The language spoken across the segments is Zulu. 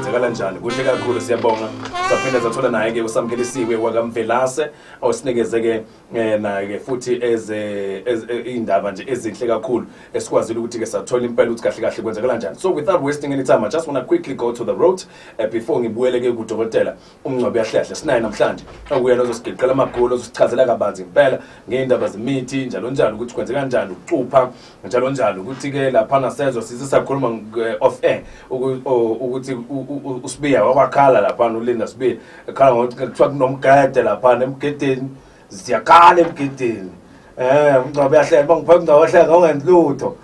kwenzeka kanjani kuhle kakhulu siyabonga saphinda sathola naye ke usamkelisiwe wakamvelase awusinikeze ke naye ke futhi indaba nje ezinhle kakhulu esikwazile ukuthi ke sathola impela ukuthi kahle kahle kwenzeka kanjani. So without wasting any time I just want to quickly go to the road before ngibuyele ke kudokotela uMngcwabe Yahlehle sinaye namhlanje okuyena ozosigiqela amagolo ozosichazela kabanzi impela ngeindaba zemithi njalo njalo ukuthi kwenzeka kanjani ukucupha njalo njalo ukuthi ke lapha nasezwe sisakhuluma off air ukuthi uSibiya wakhala lapha uLinda Sibiya ekhala ngokuthi kuthiwa kunomgede lapha emgedeni siyakhala emgedeni uMngcwabe Yahlehle bangiphatha ndawahle ngawendlutho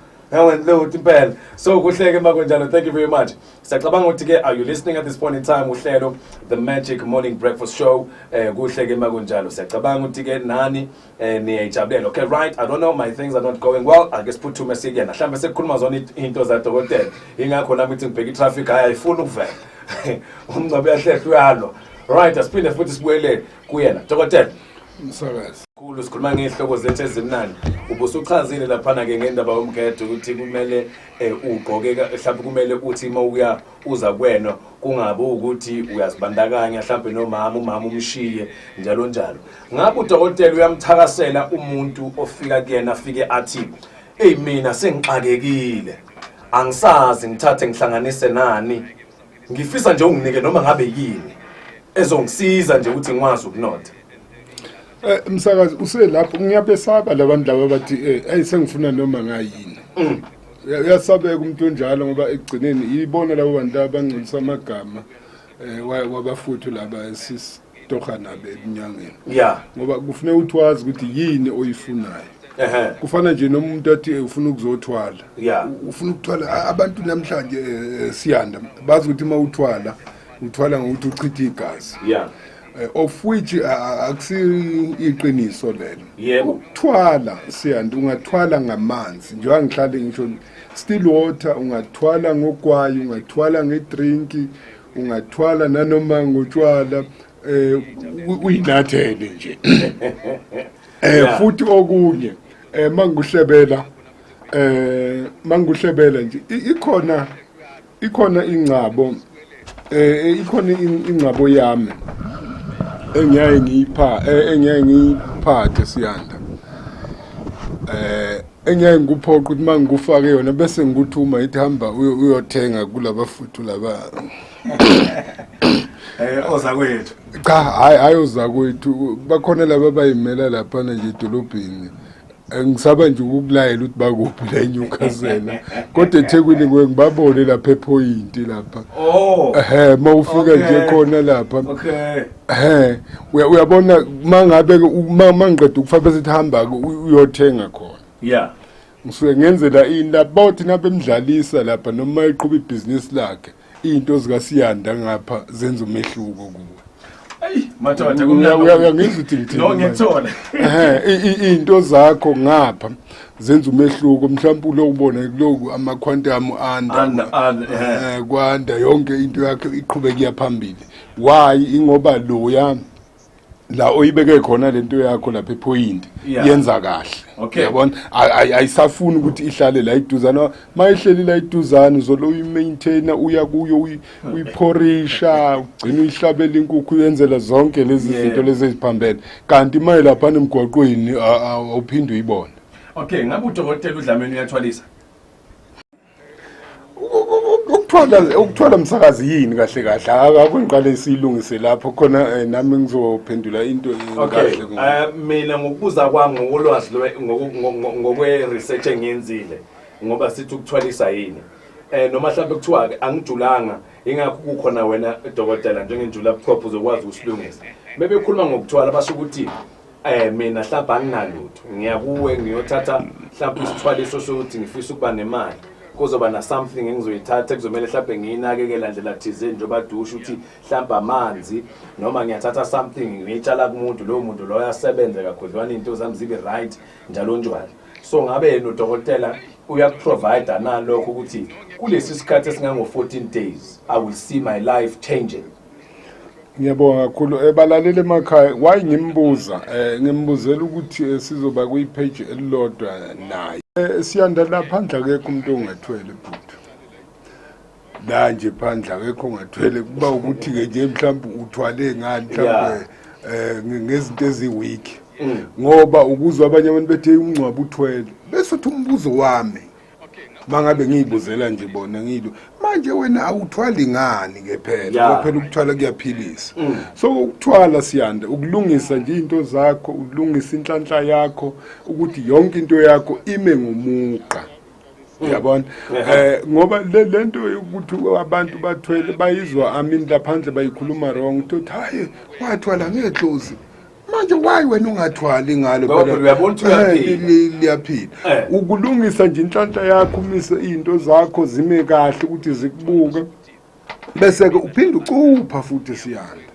impela. So kuhleke makunjalo, thank you very much. Siyacabanga ukuthi ke are you listening at this point in time uhlelo the Magic Morning Breakfast Show kuhleke makunjalo. Siyacabanga ukuthi ke nani niyajabulela. Okay right, I don't know, my things are not going well. I guess put two message again. Mhlambe sekukhuluma zona into zaDokotela. Ingakho nami ngithi ngibheka itraffic ayifuni ukuvela. uMngcwabe Yahlehle uyalo. Right, asiphinde futhi sibuyele kuyena. Dokotela Msakazi. Kulo sikhuluma ngehloko zethu ezimnandi. Ubusuchazile lapha ke ngendaba yomgede ukuthi kumele ugqoke mhlawumbe kumele uthi mawuya uza kwena kungabe ukuthi uyazibandakanya mhlawumbe umama umshiye njalo njalo. Ngabe uDokotela uyamthakasela umuntu ofika kuyena afike athi mina sengixakekile. Angisazi ngithathe ngihlanganise nani. Ngifisa nje unginike noma ngabe yini ezongisiza nje ukuthi ngikwazi ukunotha. Msakazi uselapho ngiyabesaba labantu laba bathi ayisengifuna noma ngayini. Uyasabeka umuntu onjalo ngoba egcineni ibona labo bantu abangcolisa amagama wabafuthu laba esisitoha nabe eminyangeni. Yeah. Ngoba kufanele uthi wazi ukuthi yini oyifunayo. Kufana nje nomuntu athi ufuna ukuzothwala. Yeah. Ufuna ukuthwala abantu namhlanje siyanda bazi ukuthi uthwala ngokuthi uchithe igazi. Yeah. Of which akusiyiqiniso lelo. Yebo. Ukuthwala siyanda ungathwala ngamanzi njengoba ngihlale ngisho still water ungathwala ngogwayi ungathwala ngedrinki ungathwala nanoma ngotshwala uyinathele nje. Futhi okunye manguhlebela nje ikhona ingcabo ingcabo yami engiyaye ngiyiphathe siyanda engiyaye ngikuphoqa ukuthi mangikufake yona bese ngikuthuma ithi hamba uyothenga kulabafuthu laba ozakwethu cha hayi ozakwethu bakhona laba bayimela lapha nje edolobheni. Ngisaba nje ukukulayela ukuthi bakuphi la eNewcastle kodwa eThekwini ngibabone lapha ePoint lapha. Mawufika nje khona lapha. Okay. Uyabona mangabe mangiqeda ukufa bese hamba uyothenga khona. Yeah. Ngisuke ngenzela lapho nabe emdlalisa lapha noma iqhubha ibusiness lakhe into zikaSiyanda ngapha zenza umehluko kuwe. Madoda uyangizwa ukuthi ngithini. No ngiyathola. Into zakho ngapha zenza umehluko mhlawumbe lo ubone kuloku ama quantum kwanda yonke into yakhe iqhubeka iyaphambili. Why ingoba loya la oyibeke khona lento yakho lapha ePoint yenza kahle. Uyabona ayisafuni ukuthi ihlale la iduzana mayihleli la iduzana uzolo uyimaintain uya kuyo uyiphorisha ugcina uyihlabela inkukhu uyenzela zonke lezi zinto lezi eziphambene kanti maye lapha emgwaqweni awuphinde uyibone. Okay, ngabe uDokotela uDlamini uyathwalisa? Ukuthwala msakazi yini kahle akwenqale isilungise lapho khona nami ngizophendula into kahle. Mina ngokubuza kwami ngokolwazi ngokwe research engiyenzile ngoba sithi ukuthwalisa yini noma mhlawumbe kuthiwa angijulanga ingakho kukhona wena Dokotela njengenjula buchopho uzokwazi usilungisa. Bebe khuluma ngokuthwala basho ukuthi mina mhlawumbe anginalutho ngiyakuwe ngiyothatha mhlawumbe isithwaliso sokuthi ngifisa ukuba nemali kuzoba na something engizoyithatha kuzomela mhlawumbe ngiyinakekela ndlela thize njengoba dusha ukuthi mhlawumbe amanzi noma ngiyathatha something ngiyitshala kumuntu lo muntu lo yasebenza kakhudlwana into zami zibe right njalo njalo. So ngabe yena uDokotela uyakuprovide nalokho ukuthi kulesi sikhathi esingango 14 days I will see my life changing. Ngiyabonga kakhulu ebalalele emakhaya wayengimbuza ngimbuzela ukuthi sizoba kuyipage elilodwa naye Siyanda lapha phandla akekho umuntu ongathwele bhuti la nje phandle akekho ngathwele kuba ukuthi ke nje mhlawumbe uthwale ngani mhlawumbe ngezinto eziweak ngoba ukuzwa abanye abantu bethe umncwabu uthwele bese uthi umbuzo wami mangabe ngiyibuzela nje bona ngilo manje wena awuthwali ngani ke phela phela ukuthwala kuyaphilisa so ukuthwala siyanda ukulungisa nje into zakho ukulungisa inhlanhla yakho ukuthi yonke into yakho ime ngomuqa uyabona ngoba lento ukuthi abantu bathwele bayizwa amini laphandle bayikhuluma wrong uthi hayi wathwala ngedlozi manje why wena ungathwali ngalo phela uyabona liyaphila ukulungisa nje inhlanhla yakho umise izinto zakho zime kahle ukuthi zikubuke bese ke uphinde ucupha futhi siyanda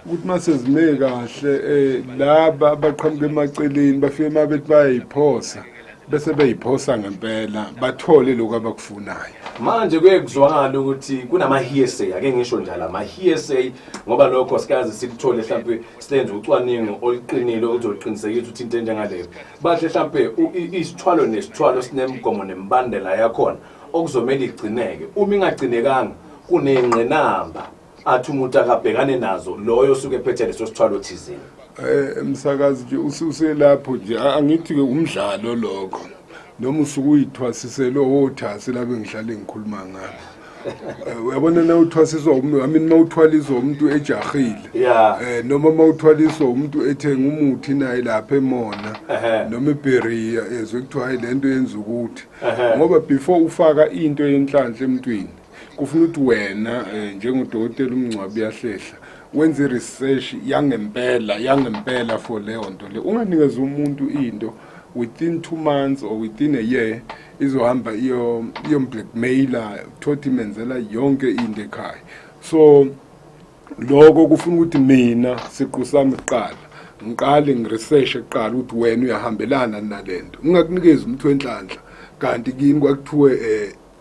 ukuthi mase zime kahle laba abaqhamuka emaceleni bafike mabethi bayayiphosa bese beyiphosa ngempela bathole lokho abakufunayo manje kuyekuzwakala ukuthi kunama hearsay ake ngisho njalo ama hearsay ngoba lokho sikazi sikuthole mhlawumbe silenze ucwaningo oluqinile oluzoqinisekisa ukuthi into enjengaleyo bahle mhlawumbe isithwalo nesithwalo sinemgomo nembandela yakhona okuzomela igcineke uma ingagcinekanga kunengqinamba athi umuntu akabhekane nazo loyo suke ephethe leso sithwalo thizeni emsakazi nje ususelapho nje angithi ke umdlalo lokho noma usuku uyithwasiselo wothasi labe ngihlale ngikhuluma ngalo uyabona na uthwasiswa umuntu I mean mawuthwaliswa umuntu ejahile noma mawuthwaliswa umuntu ethenga umuthi naye lapha emona noma eberia ezwe kuthiwa lento yenza ukuthi ngoba before ufaka into yenhlanhla emntwini kufuna ukuthi wena njengodokotela umncwabi yahlehla wenze research yangempela for leyo nto le unganikeza umuntu into within 2 months or within a year izohamba iyo blackmailer thothi menzela yonke into ekhaya so lokho kufuna ukuthi mina siqu sami iqala ngiqale ngiresearch eqala ukuthi wena uyahambelana nalento ungakunikeza umuntu wenhlanhla kanti kini kwakuthiwe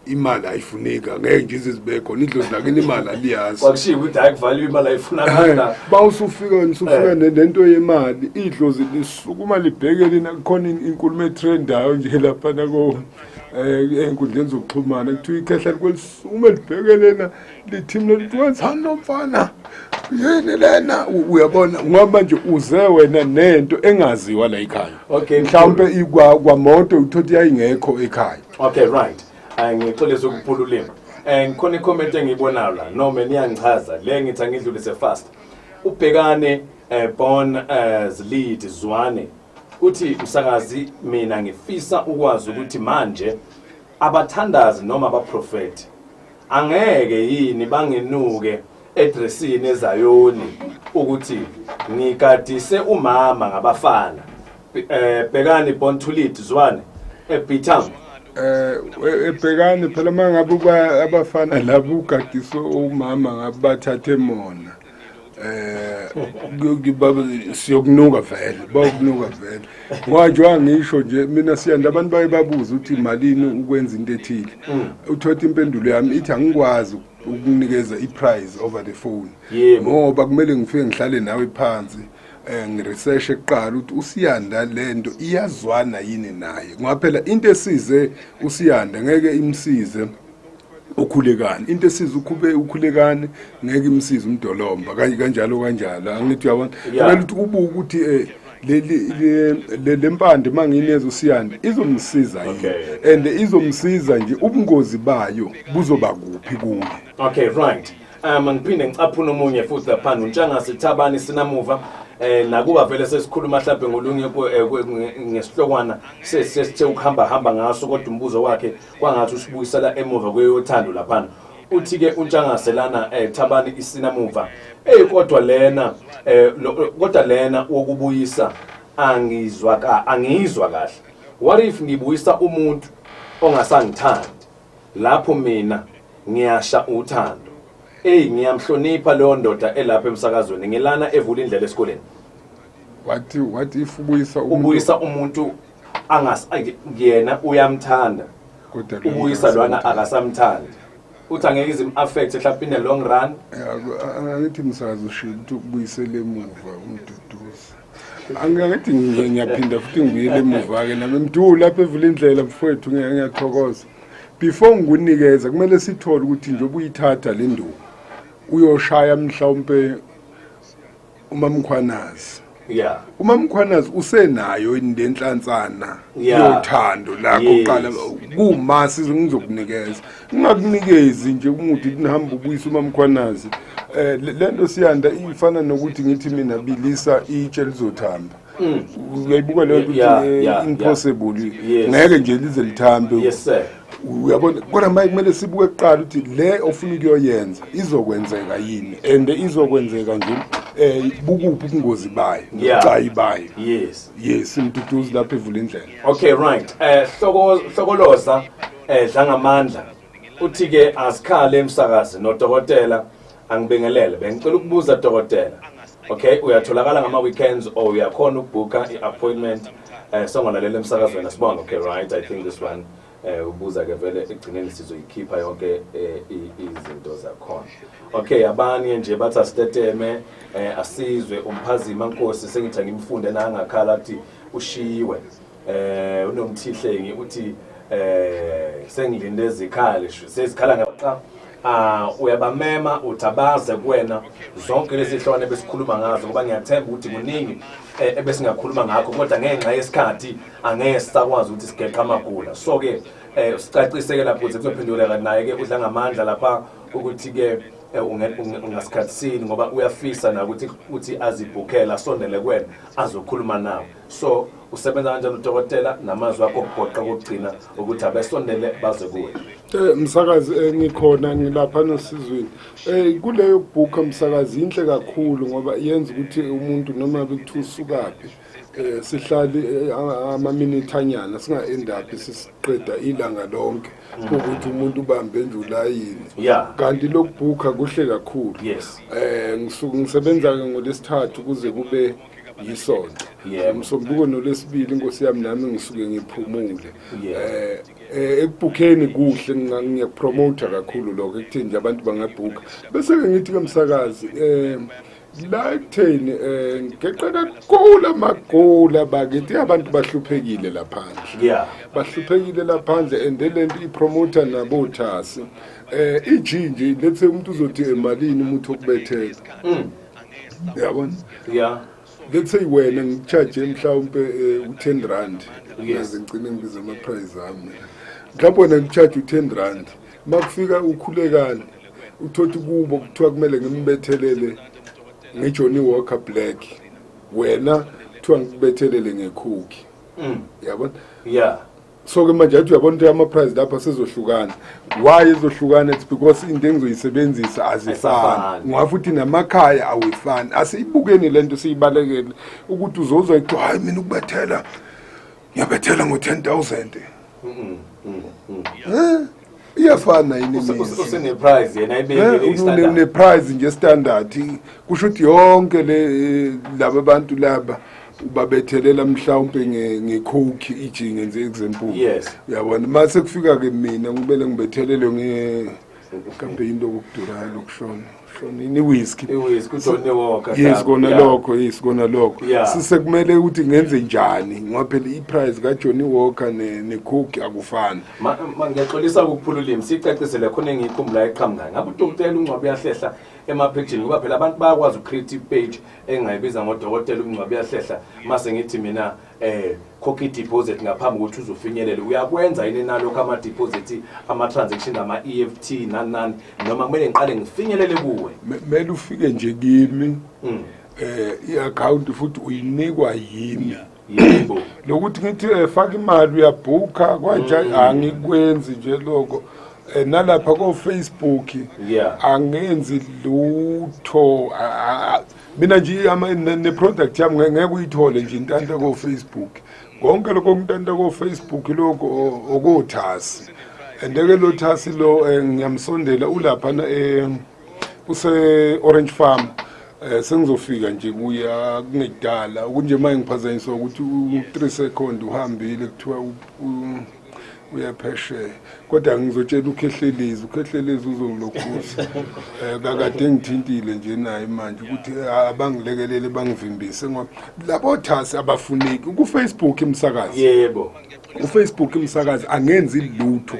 imali ayifuneka ngeke nje zibe khona idlozi lakini imali aliyazi kwakushiya ukuthi akuvalue imali ayifuna bawusufika nento yemali idlozi lisukuma libhekele nakhona inkulumo etrendayo nje lapha nako enkundleni zokuxhumana kuthiwa ikhehla kwelisukume libhekelena lithimle litwenzani nomfana yini lena uyabona ngoba nje uze wena nento engaziwa la ekhaya mhlawumbe ikwamoto uthothi yayingekho ekhaya okay right ngixolisa ukuphululima ngikhona icomment engiyibonayo la noma niyangichaza le ngithi angidlulise fast ubhekane born as lead Zwane uthi msakazi mina ngifisa ukwazi ukuthi manje abathandazi noma abaprofeti angeke yini bangenuke edressini eZayoni ukuthi ngikadise umama ngabafana bhekane born to lead Zwane eBitham ebhekane phela mangabe abafana labo ugadiswe umama ngabe bathathe mona siyokunuka vele bawukunuka vele manje wangisho nje mina siyanda abantu bayebabuza ukuthi malini ukwenza into ethile uthothi impendulo yami ithi angikwazi ukunikeza iprize over the phone ngoba kumele ngifike ngihlale nawe phansi ngiresearch eqala ukuthi uSiyanda lento iyazwana yini naye ngoba phela into esize uSiyanda ngeke imsize ukhulekani into esize ukhulekani ngeke imsize umdolomba kanjalo angithi uyabona phela ukuthi ubuka ukuthi le mpande mangineza uSiyanda izomsiza yini and izomsiza nje ubungozi bayo buzoba kuphi kuye okay right ngiphinde ngicaphuna umunye futhi lapha uNtshangase Thabani sinamuva nakuba vele sesikhuluma mhlawumbe ngolunye ngesihlokwana sesithe ukuhamba ngaso kodwa umbuzo wakhe kwangathi usibuyisela emuva kweyothando lapha uthi ke uNtshangase lana Thabani isinamuva kodwa lena wokubuyisa angizwa kahle what if ngibuyisa umuntu ongasangithandi lapho mina ngiyasha uthando ngiyamhlonipha leyo ndoda elapha emsakazweni ngilana evula indlela esikoleni what if ubuyisa umuntu yena uyamthanda ubuyisa lwana akasamthandi uthi angeke izim-affect mhlawumbe in the long run angithi msakazi ushilo ukuthi ukubuyisele emuva umduduza angithi ngiyaphinda futhi ngibuyele emuva-ke nami mdulu lapho evula indlela mfowethu ngiyathokoza before ngikunikeza kumele sithole ukuthi nje ubuyithatha le nduku uyoshaya mhlawumbe uMamkhwanazi. Yeah. uMamkhwanazi usenayo indenhlantsana yothando lakho qala kumasi ngizokunikeza ngingakunikezi nje umuthi nihamba ubuyisa uMamkhwanazi. Lento siyanda ifana nokuthi ngithi mina bilisa itshe lizothamba. Uyayibuka leyo ukuthi impossible ngeke nje lize lithambe. Yes sir. Uyabona kodwa manje kumele sibuke kuqala ukuthi le ofuna ukuyoyenza izokwenzeka yini and izokwenzeka nje bukuphi ubungozi bayo nocayi bayo. Yes imduduzi lapha evula indlela. Okay right. Hlokoloza dlangamandla uthi ke asikhale emsakazi nodokotela angibingelele bengicela ukubuza dokotela. Okay uyatholakala ngama weekends or uyakhona ukubooka iappointment songolalela emsakazweni sibona. Okay right, I think this one ubuza ke vele egcineni sizoyikhipha yonke izinto zakhona. Okay abanye nje bathi asiteteme asizwe umphazima Nkosi sengithi ngimfunde nangakhala athi ushiwe unomthihlengi uthi sengilinde ezikhali sezikhala ngaxa uyabamema uthabaze kuwena zonke lezi hlwane besikhuluma ngazo ngoba ngiyathemba ukuthi kuningi ebesingakhuluma ngakho kodwa ngenxa yesikhathi angeke sisakwazi ukuthi sigeqa amagula. So ke sicacise ke lapho ukuthi kuzophenduleka naye ke udla ngamandla lapha ukuthi ke ungasikhatsini ngoba uyafisa na ukuthi azibhukela asondele kuwena azokhuluma nawe. So usebenza kanjani udokotela namazwi akho okuphoqa kokugcina ukuthi abesondele baze kuwe? Msakazi ngikhona ngilapha nosizweni. Kuleyo bhuka msakazi inhle kakhulu ngoba yenza ukuthi umuntu noma bekuthiwa usukaphi sihlali amaminithanyana singa-endaphi sisiqeda ilanga lonke ukuthi umuntu ubambe nje ulayini. Kanti lokubhuka kuhle kakhulu. Ngisebenza-ke ngoLesithathu kuze kube yisonto. Msombuluko noLesibili Nkosi yami nami ngisuke ngiphumule. Ekubhukheni kuhle ngiyakupromota kakhulu lokho ekutheni nje abantu bangabhuka. Bese-ke ngithi kamsakazi la ekutheni ngeqa kakhulu amagula bakithi abantu bahluphekile laphandle. Bahluphekile laphandle and lento ipromota nabothasi. Ijinje lethe umuntu uzothi emalini umuntu okubethela. Yabona? Let's say wena ngicharge mhlawumbe u10 rand. Ngicine ngibiza ama price ami. Mhlawumbe wena ngicharge u10 rand. Makufika ukhulekani uthothi kubo kuthiwa kumele ngimbethelele ngeJohnny Walker Black. Wena kuthiwa ngibethelele ngekhoki. Yabona? So ke manje athi uyabona ukuthi ama price lapha sezohlukana. Why izohlukana? It's because into engizoyisebenzisa azifani. Ngafuthi namakhaya awefani. Asiyibukeni lento siyibalekele ukuthi uzozwa ukuthi hayi mina ukubethela ngiyabethela ngo10,000. Iyafana yini usene price yena ayibekile standard. Une price nje standard. Kusho ukuthi yonke laba bantu laba ubabethelela mhlawumbe ngecoke ijinge nje example. Uyabona mase kufika ke mina ngibele ngibethelele kambe into okudurayo lokushona ini whisky kuJohnny Walker. Kona lokho sisekumele ukuthi ngenze njani ngoba phela iprice kaJohnny Walker necoke akufani. Ngiyaxolisa ukuphula ulimi sicacisele khona engikhumbula eqhamuka ngabe udokotela uNgcwabi yahlehla ema-page ngoba phela abantu bayakwazi ucreate page engayibiza ngodokotela uNgcwabi yahlehla mase ngithi mina coke deposit ngaphambi ukuthi uzofinyelela uyakwenza yini nalokho ama deposit ama transaction ama EFT nani noma kumele ngiqale ngifinyelele kuwe? Mele ufike nje kimi i-account futhi uyinikwa yimi. Lokuthi ngithi faka imali uyabhuka kanjani angikwenzi nje lokho. Nalapha ko Facebook angenzi lutho mina nje ne product yami ngeke uyithole nje intanta ko Facebook konke lokho ngintanta ko Facebook lokho okothasi andeke lo thasi lo ngiyamsondela ulapha use Orange Farm sengizofika nje kuya kungedala kunje manje ngiphazanyiswa ukuthi u3 second uhambile kuthiwa uyaphesheya kodwa ngizotshela ukhehlelezi uzongilokhuza kakade ngithintile nje naye manje ukuthi abangilekelele bangivimbise ngoba labo thasi abafuneki ku Facebook imsakazi. Yebo uFacebook imsakazi angenzi lutho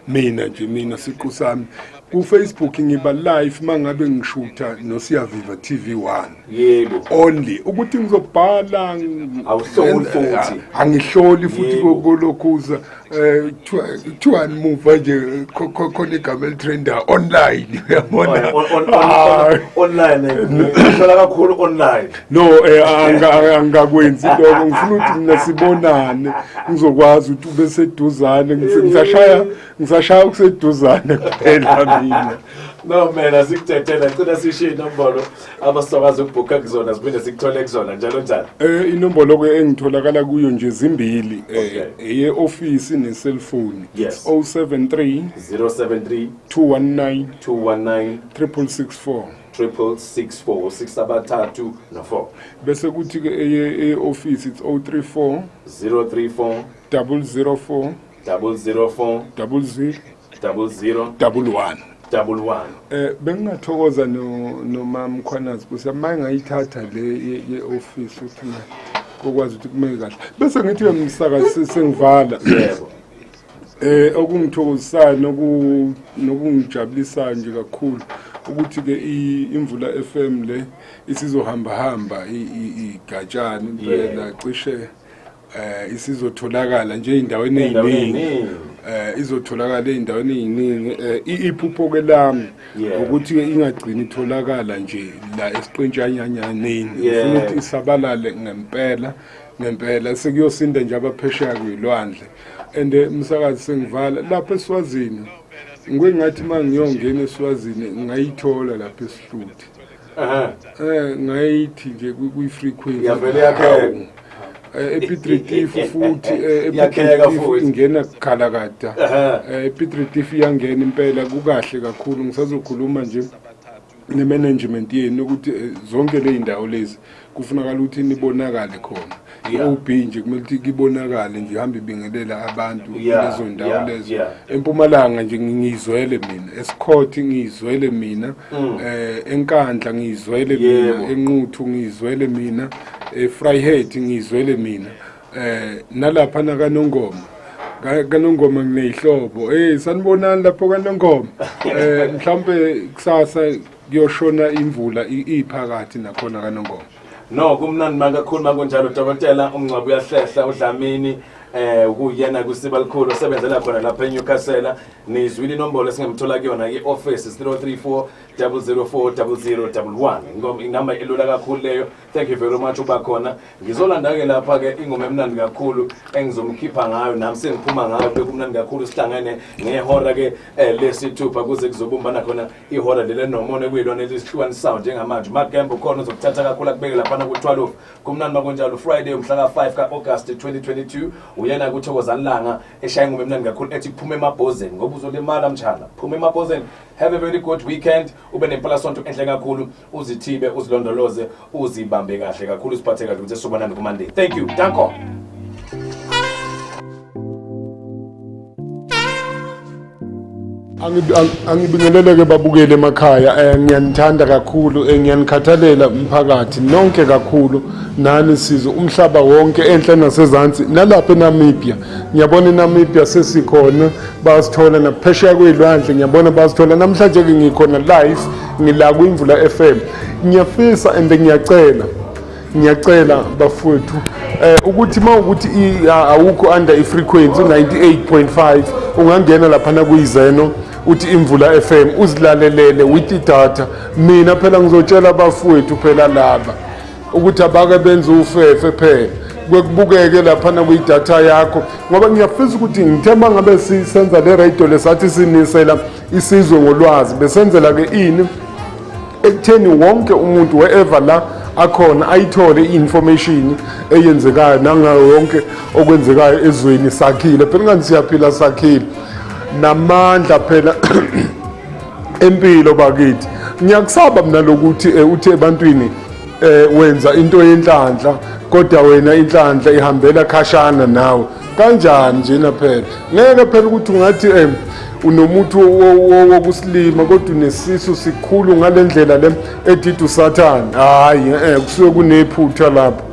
mina siqu sami ku Facebook ngiba live mangabe ngishutha noSiyaviva TV1 yebo only ukuthi ngizobhala awuhloli futhi angihloli futhi kolokhuza kuthiwa move nje khona igama trender online uyabona online ngihlola kakhulu online no angakwenzi lokho ngifuna ukuthi mina sibonane ngizokwazi ukuthi ube seduzane ngisashaya ukuseduzane kuphela mina no man asikuthetela ngicela sishiye inombolo abasokazi ukubhukha kuzona siphinde sikuthole kuzona njalo njalo inombolo ke engitholakala kuyo nje zimbili eye office ne cellphone yes 073 219 664 663 no4 bese kuthi ke eye office it's 034 004 00 bengingathokoza nomam Khwanazi kusa mayengayithatha le ye office uthi kokwazi ukuthi kumeke kahle bese ngithi umsakazi sengivala yebo okungithokozisayo nokungijabulisa nje kakhulu ukuthi ke imvula FM le isizohamba igatshana impela cishe isizotholakala nje endaweni eziningi izotholakala endaweni eziningi iphupho ke lami ukuthi ke ingagcini itholakala nje la esiqintshanyanyaneni ufuna ukuthi isabalale ngempela sekuyosinda nje abaphesheya kwilwandle and umsakazi sengivala lapha eSwazini ngingathi mangiyongena eSwazini ngayithola lapha eSihluthi ngayithi nje kwi-frequency yavele yakheka ePitritif futhi ePitritif ingena kukhalakada ePitritif iyangena impela kukahle kakhulu ngisazokhuluma nje ne-management yenu ukuthi zonke le zindawo lezi kufunakala ukuthi nibonakale khona OB nje kumele ukuthi kibonakale nje hamba ibingelela abantu lezo ndawo lezo eMpumalanga nje ngizwele mina eScott ngizwele mina eNkandla ngizwele mina eNquthu ngizwele mina eFryhead ngizwele mina nalapha nakanongoma kanongoma nginehlobo sanibonani lapho kanongoma mhlambe kusasa kuyoshona imvula iphakathi nakhona kanongoma no kumnandi makakhulu makunjalo Dr. Umncwabi uyahlehla uDlamini ukuyena kusiba likhulu osebenzela khona lapha eNewcastle nizwile inombolo esingemthola kuyona i-office 034 004 0011 ingamba elula kakhulu leyo thank you very much uba khona ngizolanda ke lapha ke ingoma emnandi kakhulu engizomkhipha ngayo nami sengiphuma ngayo bekumnandi kakhulu sihlangene ngehora ke lesithupha kuze kuzobumbana khona ihora lele nomono kuyilona lesihlukan sound njengamanje Magembo khona uzokuthatha kakhulu akubeke lapha ku 12 kumnandi makunjalo Friday umhla ka 5 ka August 2022 uyena kuthokozana langa eshaya ingoma emnandi kakhulu ethi Phume Emabhozeni ngoba uzolimala mtshana Phume Emabhozeni have a very good weekend ube nempelasonto enhle kakhulu uzithibe uzilondoloze uzibambe kahle kakhulu siphathe kahle ukuthi sobonana ku Monday thank you danko angibingeleleke babukele emakhaya ngiyanithanda kakhulu ngiyanikhathalela umphakathi nonke kakhulu nani sizwe umhlaba wonke enhle nasezantsi nalapha eNamibia ngiyabona eNamibia sesikhona basithola naphesheya kwezilwandle ngiyabona basithola namhlanje ke ngikhona live ngila kuImvula FM ngiyafisa and ngiyacela bafowethu ukuthi mawukuthi awukho under ifrequency 98.5 ungangena lapha na kuyizeno uthi Imvula FM uzilalelele with data mina phela ngizotshela abafowethu phela laba ukuthi abake benze ufefe phela kwekubukeke lapha na kuyidata yakho ngoba ngiyafisa ukuthi ngithemba ngabe sisenza le radio lesathi sinisela isizwe ngolwazi besenzela ke ini ekutheni wonke umuntu wherever la akhona ayithole information eyenzekayo nangayo yonke okwenzekayo ezweni sakhile phela ngani siyaphila sakhile namandla phela empilo bakithi ngiyakusaba mina lokuthi uthi ebantwini wenza into yenhlanhla kodwa wena inhlanhla ihambela khashana nawe kanjani njena phela ngeke phela ukuthi ungathi unomuntu wokusilima kodwa unesisu sikhulu ngalendlela le edida uSathane hayi kusuke kunephutha lapho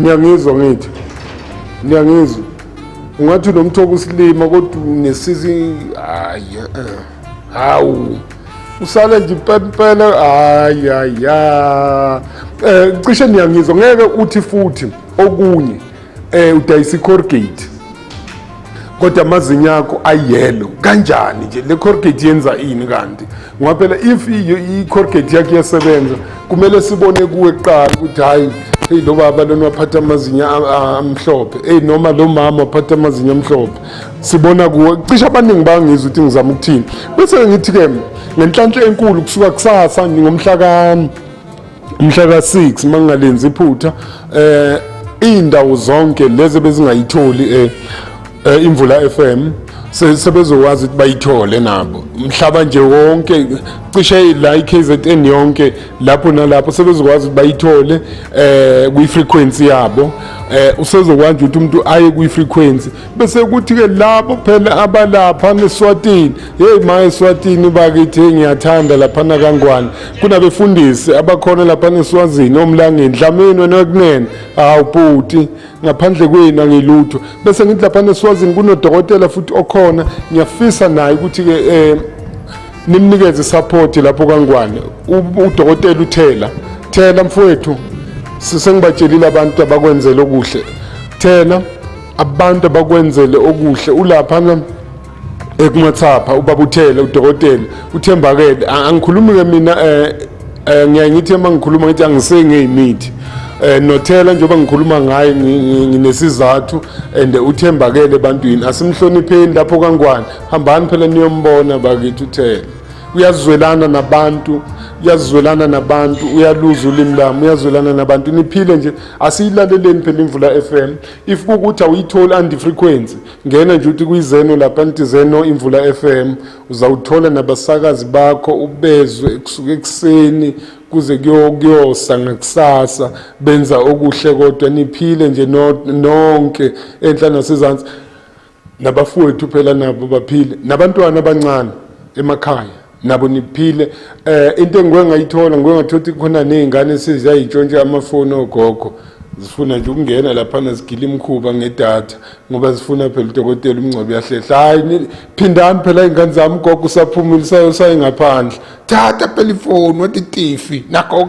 ngiyangizwa ngithi ngiyangizwa ungathi unomthoko usilima kodwa unesizi hawu usale nje impela cishe niyangizwa ngeke uthi futhi okunye udayisa icorrugate kodwa amazinyo akho ayelo kanjani nje le corrugate yenza ini kanti ngoba phela if icorrugate yakho iyasebenza kumele sibone kuwe kuqala ukuthi hayi lo baba lona waphatha amazinyo amhlophe noma lo mama waphatha amazinyo amhlophe sibona kuwe cishe abaningi bangizwa ukuthi ngizama ukuthini bese ngithi ke ngenhlanhla enkulu kusuka kusasa ngomhla ka-6 mangalenzi iphutha indawo zonke lezi bezingayitholi Imvula FM sebezokwazi ukuthi bayithole nabo mhlaba nje wonke cishe la iKZN yonke lapho nalapho sebezokwazi ukuthi bayithole kwi-frequency yabo usezokwazi ukuthi umuntu aye kwi-frequency bese kuthi ke labo phela abalapha neSwatini eSwatini bakithi ngiyathanda lapha kaNgwane kunabefundisi abakhona lapha neSwazini omlangeni Dlamini wena kunene awubhuti ngaphandle kwenu angilutho bese ngithi lapha neSwazini kunodokotela futhi okhona ngiyafisa naye ukuthi ke nimnikeze support lapho kaNgwane udokotela Thela mfowethu sengibatshelile abantu abakwenzele okuhle Thela abantu abakwenzele okuhle ulapha ekumathapha ubaba uThela udokotela uThembakele angikhulumi ke mina ngiyangithi mangikhuluma ngithi angisengeyimithi noThela njengoba ngikhuluma ngaye nginesizathu and uThembakele ebantwini asimhlonipheni lapho kaNgwane hambani phela niyombona bakithi uThela uyazwelana nabantu uyaluza ulimi lami uyazwelana nabantu niphile nje asiyilaleleni phela Imvula FM if ukuthi awuyitholi andi frequency ngena nje uthi kuyizeno lapha nithi Zeno Imvula FM uzawuthola nabasakazi bakho ubezwe kusuka ekseni kuze kuyosa ngakusasa benza okuhle kodwa niphile nje nonke enhla nasezantsi nabafowethu phela nabo baphile nabantwana abancane emakhaya nabo niphile into engiyayithola ngathothi khona nezingane seziyayitshontsha amafoni ogogo zifuna nje ukungena lapha nazigila imkhuba ngedatha ngoba zifuna phela udokotela umncwabi yahlehla hayi phindani phela ingane zami gogo usaphumula usaye ngaphandle thatha phela ifoni wathi tifi nakho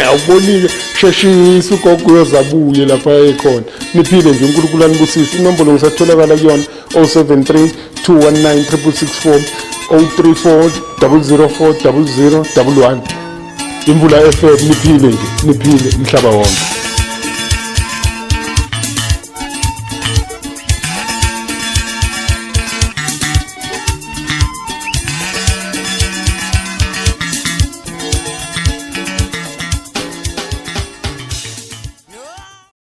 awubonike sheshisa ugogo uyozabuye lapha ekhona niphile nje uNkulunkulu anibusise inombolo ngisatholakala kuyona 073 219 664 034 004 0011 Imvula FM niphile nje niphile umhlaba wonke